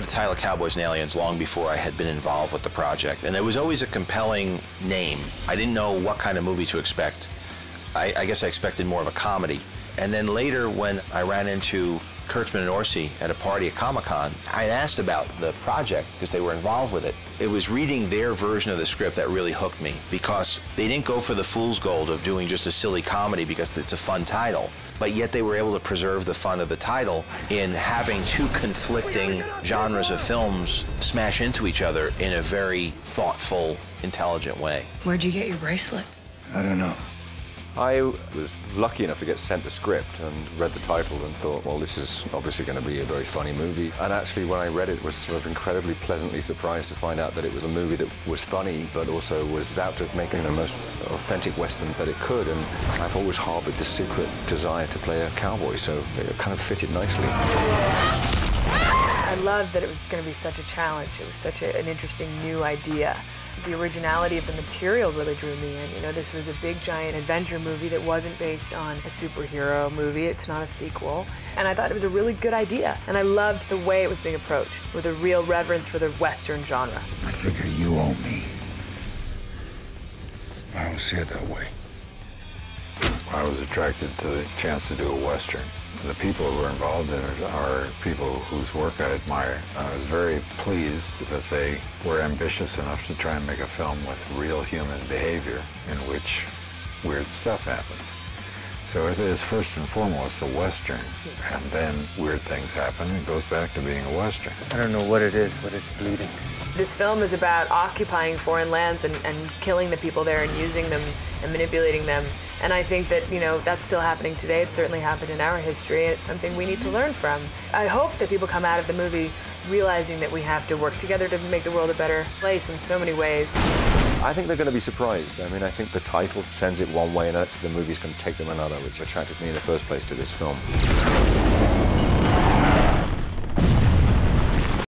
the title of Cowboys Aliens long before I had been involved with the project, and it was always a compelling name. I didn't know what kind of movie to expect. I guess I expected more of a comedy. And then later, when I ran into Kurtzman and Orsi at a party at Comic-Con, I asked about the project because they were involved with it. It was reading their version of the script that really hooked me, because they didn't go for the fool's gold of doing just a silly comedy because it's a fun title, but yet they were able to preserve the fun of the title in having two conflicting genres of films smash into each other in a very thoughtful, intelligent way. Where'd you get your bracelet? I don't know. I was lucky enough to get sent the script and read the title and thought, well, this is obviously going to be a very funny movie. And actually, when I read it, was sort of incredibly pleasantly surprised to find out that it was a movie that was funny, but also was out to making the most authentic Western that it could. And I've always harbored this secret desire to play a cowboy, so it kind of fitted nicely. I loved that it was going to be such a challenge. It was such an interesting new idea. The originality of the material really drew me in. You know, this was a big, giant adventure movie that wasn't based on a superhero movie. It's not a sequel. And I thought it was a really good idea. And I loved the way it was being approached, with a real reverence for the Western genre. I figure you owe me. I don't see it that way. I was attracted to the chance to do a Western. The people who were involved in it are people whose work I admire. I was very pleased that they were ambitious enough to try and make a film with real human behavior in which weird stuff happens. So it is first and foremost a Western, and then weird things happen. It goes back to being a Western. I don't know what it is, but it's bleeding. This film is about occupying foreign lands and killing the people there and using them and manipulating them. And I think that, you know, that's still happening today. It certainly happened in our history, and it's something we need to learn from. I hope that people come out of the movie realizing that we have to work together to make the world a better place in so many ways. I think they're going to be surprised. I mean, I think the title sends it one way, and actually the movie's going to take them another, which attracted me in the first place to this film.